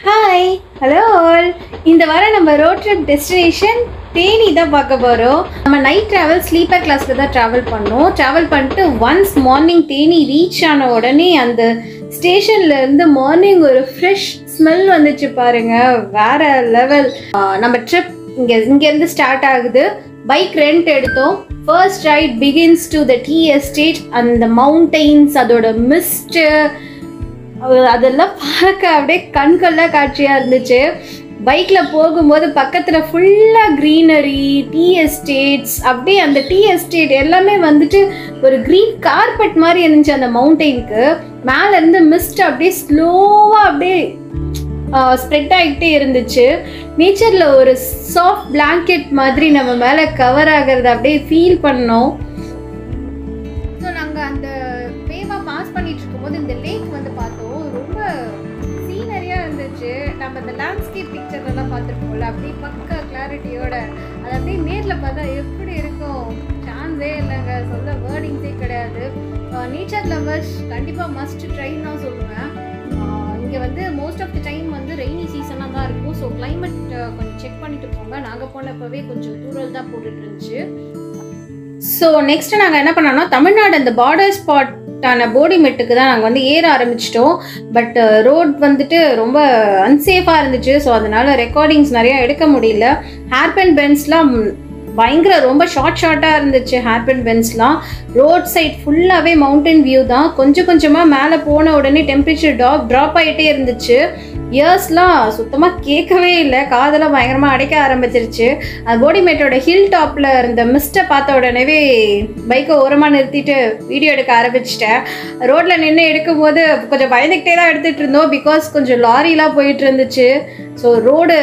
Hi, hello all. இந்த வாரம் நம்ம ரோட் ட்ரிப் டெஸ்டினேஷன் தேனி தான் பார்க்க போகிறோம். நம்ம நைட் ட்ராவல் ஸ்லீப்பர் கிளாஸில் தான் ட்ராவல் பண்ணோம். ட்ராவல் பண்ணிட்டு ஒன்ஸ் மார்னிங் தேனி ரீச் ஆன உடனே அந்த ஸ்டேஷன்லேருந்து மார்னிங் ஒரு ஃப்ரெஷ் ஸ்மெல் வந்துச்சு பாருங்க, வேற லெவல். நம்ம ட்ரிப் இங்கேருந்து ஸ்டார்ட் ஆகுது. பைக் ரெண்ட் எடுத்தோம். First right begins to the tea estate. அந்த மவுண்டெயின்ஸ், அதோட மிஸ்ட்டு, அதெல்லாம் பார்க்க அப்படியே கண்கொள்ளா காட்சியாக இருந்துச்சு. பைக்கில் போகும்போது பக்கத்தில் ஃபுல்லாக க்ரீனரி, டீ எஸ்டேட்ஸ், அப்படியே அந்த டீ எஸ்டேட் எல்லாமே வந்துட்டு ஒரு க்ரீன் கார்பெட் மாதிரி இருந்துச்சு. அந்த மவுண்டெயினுக்கு மேலேருந்து மிஸ்ட் அப்படியே ஸ்லோவாக அப்படியே ஸ்ப்ரெட் ஆகிட்டே இருந்துச்சு. நேச்சரில் ஒரு சாஃப்ட் பிளாங்கெட் மாதிரி நம்ம மேலே கவர் ஆகிறத அப்படியே ஃபீல் பண்ணோம். ஸோ நாங்கள் அந்த வேவாக பாஸ் பண்ணிட்டு இருக்கும்போது இந்த லேக் வந்து பார்த்தோம். ரொம்ப சீனரியாக இருந்துச்சு. நம்ம இந்த லேண்ட்ஸ்கேப் பிக்சர்லாம் பார்த்துருக்கோம்ல, அப்படியே பக்கா கிளாரிட்டியோட அது அப்படியே நேரில் பார்த்தா எப்படி இருக்கும், சான்ஸே இல்லைங்க, சொல்ல வேர்டிங்ஸே கிடையாது. நேச்சர் லவர்ஸ் கண்டிப்பாக மஸ்ட் ட்ரைன்னு தான் சொல்லுவேன். இங்கே வந்து மோஸ்ட் ஆஃப் த டைம் வந்து ரெய்னி சீசனாக தான் இருக்கும். ஸோ கிளைமேட் கொஞ்சம் செக் பண்ணிட்டு போங்க. நாங்கள் போனப்பவே கொஞ்சம் தூரல் தான் போட்டுட்டு இருந்துச்சு. ஸோ நெக்ஸ்ட் நாங்கள் என்ன பண்ணோம்னா, தமிழ்நாடு அந்த பார்டர் ஸ்பாட்டான போடி மெட்டுக்கு தான் நாங்கள் வந்து ஏற ஆரம்பிச்சிட்டோம். பட் ரோட் வந்துட்டு ரொம்ப அன்சேஃபாக இருந்துச்சு. ஸோ அதனால ரெக்கார்டிங்ஸ் நிறையா எடுக்க முடியல. ஹேர்பேண்ட் பென்ஸ்லாம் பயங்கர ரொம்ப ஷார்ட்டாக இருந்துச்சு. ஹேர்பேண்ட் பென்ஸ்லாம் ரோட் சைட் ஃபுல்லாகவே மவுண்டன் வியூ தான். கொஞ்சம் கொஞ்சமாக மேலே போன உடனே டெம்பரேச்சர் ட்ராப் ஆகிட்டே இருந்துச்சு. இயர்ஸ்லாம் சுத்தமாக கேட்கவே இல்லை, காதெல்லாம் பயங்கரமாக அடைக்க ஆரம்பிச்சிருச்சு. அது போடி மேட்டோட ஹில் டாப்பில் இருந்த மிஸ்ட்டை பார்த்த உடனே பைக்கை ஓரமாக நிறுத்திட்டு வீடியோ எடுக்க ஆரம்பிச்சிட்டேன். ரோட்டில் நின்று எடுக்கும்போது கொஞ்சம் பயந்துக்கிட்டே தான் எடுத்துகிட்டு இருந்தோம், பிகாஸ் கொஞ்சம் லாரிலாம் போயிட்டு இருந்துச்சு. ஸோ ரோடு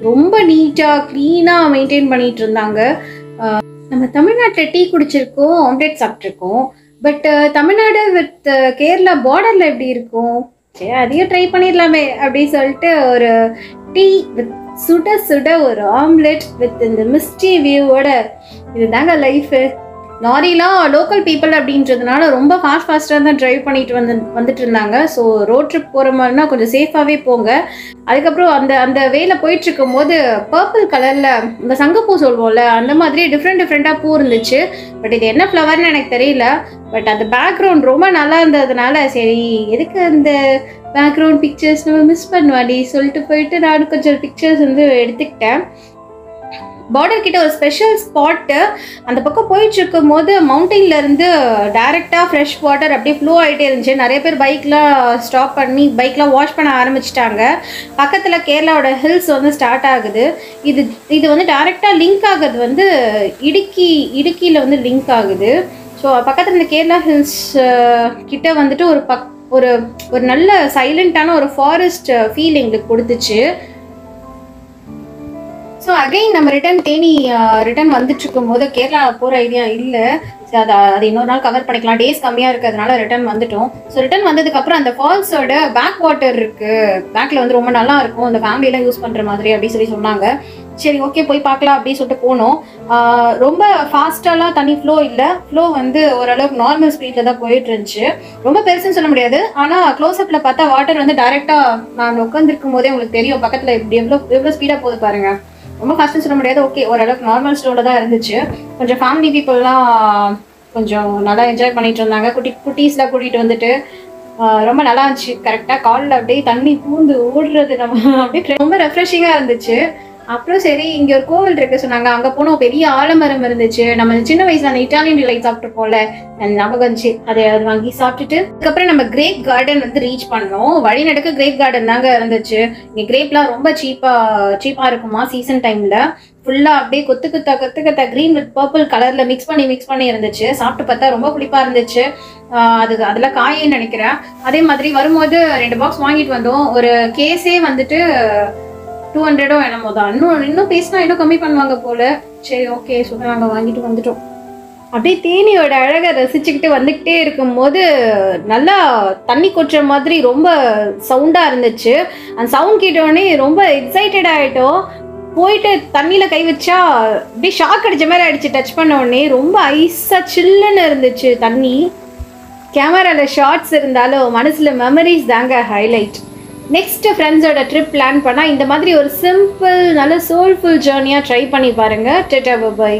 ரொம்ப நீட்டாக க்ளீனாக மெயின்டைன் பண்ணிகிட்டு இருந்தாங்க. நம்ம தமிழ்நாட்டில் டீ குடிச்சிருக்கோம், ஆம்லேட் சாப்பிட்ருக்கோம். பட் தமிழ்நாடு வித் கேரளா பார்டரில் எப்படி இருக்கும், சரி அதையும் ட்ரை பண்ணிடலாமே அப்படின்னு சொல்லிட்டு ஒரு டீ வித் சுட சுட ஒரு ஆம்லெட் வித் இந்த மிஸ்டி வியூவோட. இதுதாங்க லைஃபு. லாரிலாம் லோக்கல் பீப்புள் அப்படின்றதுனால ரொம்ப ஃபாஸ்ட்டாக தான் ட்ரைவ் பண்ணிட்டு வந்துட்டு இருந்தாங்க. ஸோ ரோட் ட்ரிப் போகிற மாதிரினா கொஞ்சம் சேஃபாகவே போங்க. அதுக்கப்புறம் அந்த வேல போயிட்டுருக்கும் போது பர்பிள் கலரில் இந்த சங்கப்பூ சொல்வோம்ல, அந்த மாதிரி டிஃப்ரெண்ட்டாக பூ இருந்துச்சு. பட் இது என்ன ஃப்ளவர்னு எனக்கு தெரியல. பட் அந்த பேக்ரவுண்ட் ரொம்ப நல்லா இருந்ததுனால சரி எதுக்கு அந்த பேக்ரவுண்ட் பிக்சர்ஸ் நம்ம மிஸ் பண்ணுவாடி சொல்லிட்டு போயிட்டு நானும் கொஞ்சம் பிக்சர்ஸ் வந்து எடுத்துக்கிட்டேன். பார்டர் கிட்ட ஒரு ஸ்பெஷல் ஸ்பாட்டு, அந்த பக்கம் போயிட்டு இருக்கும் போது மவுண்டெயின்லேருந்து டைரெக்டாக ஃப்ரெஷ் வாட்டர் அப்படியே ஃப்ளோ ஆகிட்டே இருந்துச்சு. நிறைய பேர் பைக்லாம் ஸ்டாப் பண்ணி பைக்லாம் வாஷ் பண்ண ஆரம்பிச்சிட்டாங்க. பக்கத்தில் கேரளாவோட ஹில்ஸ் வந்து ஸ்டார்ட் ஆகுது. இது வந்து டைரெக்டாக லிங்க் ஆகுது வந்து இடுக்கியில் வந்து லிங்க் ஆகுது. ஸோ பக்கத்தில் இந்த கேரளா ஹில்ஸ் கிட்ட வந்துட்டு ஒரு நல்ல சைலண்ட்டான ஒரு ஃபாரஸ்ட் ஃபீல் எங்களுக்கு கொடுத்துச்சு. ஸோ அகைன் நம்ம ரிட்டர்ன் வந்துட்டு இருக்கும்போது கேரளா போகிற ஐடியா இல்லை. ஸோ அது இன்னொரு நாள் கவர் பண்ணிக்கலாம், டேஸ் கம்மியாக இருக்கிறதுனால ரிட்டர்ன் வந்துட்டோம். ஸோ ரிட்டர்ன் வந்ததுக்கப்புறம் அந்த ஃபால்ஸோட பேக் வாட்டர் இருக்குது, பேக்கில் வந்து ரொம்ப நல்லா இருக்கும், அந்த ஃபேமிலியெலாம் யூஸ் பண்ணுற மாதிரி அப்படின்னு சொன்னாங்க. சரி ஓகே போய் பார்க்கலாம் அப்படின்னு சொல்லிட்டு போனோம். ரொம்ப ஃபாஸ்ட்டாலாம் தண்ணி ஃப்ளோ இல்லை, ஃப்ளோ வந்து ஓரளவுக்கு நார்மல் ஸ்பீடில் தான் போயிட்டு இருந்துச்சு. ரொம்ப பெருசுன்னு சொல்ல முடியாது, ஆனால் க்ளோஸ்அப்பில் பார்த்தா வாட்டர் வந்து டைரெக்டாக நான் உட்காந்துருக்கும் போதே உங்களுக்கு தெரியும் பக்கத்தில் இப்படி எவ்வளோ ஸ்பீடாக போகுது பாருங்கள். ரொம்ப ஃபாஸ்ட்டுன்னு சொல்ல முடியாது, ஓகே ஓரளவுக்கு நார்மல் ஸ்லோவில் தான் இருந்துச்சு. கொஞ்சம் ஃபேமிலி பீப்புளெலாம் கொஞ்சம் நல்லா என்ஜாய் பண்ணிட்டு இருந்தாங்க. குட்டீஸ்லாம் கூட்டிகிட்டு வந்துட்டு ரொம்ப நல்லா இருந்துச்சு. கரெக்டாக காலில் அப்படியே தண்ணி பூந்து ஓடுறது நம்ம அப்படியே ரொம்ப ரெஃப்ரெஷிங்காக இருந்துச்சு. அப்புறம் சரி இங்கே ஒரு கோவில் இருக்கு சொன்னாங்க, அங்கே போனோம். பெரிய ஆலமரம் இருந்துச்சு. நம்ம சின்ன வயசுல அந்த இட்டாலியன் டிலைட் சாப்பிட்டுருப்போம்ல, அந்த ஞாபகம் இருந்துச்சு. அதை வாங்கி சாப்பிட்டுட்டு அதுக்கப்புறம் நம்ம கிரேப் கார்டன் வந்து ரீச் பண்ணோம். வழி நடக்க கிரேப் கார்டன் தாங்க இருந்துச்சு. இங்கே கிரேப்லாம் ரொம்ப சீப்பாக இருக்குமா சீசன் டைமில். ஃபுல்லாக அப்படியே கொத்து க்ரீன் வித் பர்பிள் கலரில் மிக்ஸ் பண்ணி இருந்துச்சு. சாப்பிட்டு பார்த்தா ரொம்ப புளிப்பாக இருந்துச்சு. அதெல்லாம் காயின்னு நினைக்கிறேன். அதே மாதிரி வரும்போது 2 பாக்ஸ் வாங்கிட்டு வந்தோம். ஒரு கேஸே வந்துட்டு 200 என்னமோ தான். இன்னும் பேசினா இன்னும் கம்மி பண்ணுவாங்க போல. சரி ஓகே சொல்லி நாங்கள் வாங்கிட்டு வந்துட்டோம். அப்படியே தேனியோட அழகை ரசிச்சுக்கிட்டு வந்துக்கிட்டே இருக்கும்போது நல்லா தண்ணி கொட்டுற மாதிரி ரொம்ப சவுண்டாக இருந்துச்சு. அந்த சவுண்ட் கேட்டோடனே ரொம்ப எக்ஸைட்டட் ஆகிட்டோம். போயிட்டு தண்ணியில் கை வச்சா அப்படியே ஷாக் அடித்த மாதிரி ஆகிடுச்சு. டச் பண்ண உடனே ரொம்ப ஐஸாக சில்லுன்னு இருந்துச்சு தண்ணி. கேமராவில் ஷார்ட்ஸ் இருந்தாலும் மனசில் மெமரிஸ் தாங்க ஹைலைட். நெக்ஸ்ட் ஃப்ரெண்ட்ஸோட ட்ரிப் பிளான் பண்ணால் இந்த மாதிரி ஒரு சிம்பிள் நல்ல சோல்ஃபுல் ஜேர்னியாக ட்ரை பண்ணி பாருங்கள். Tata bye.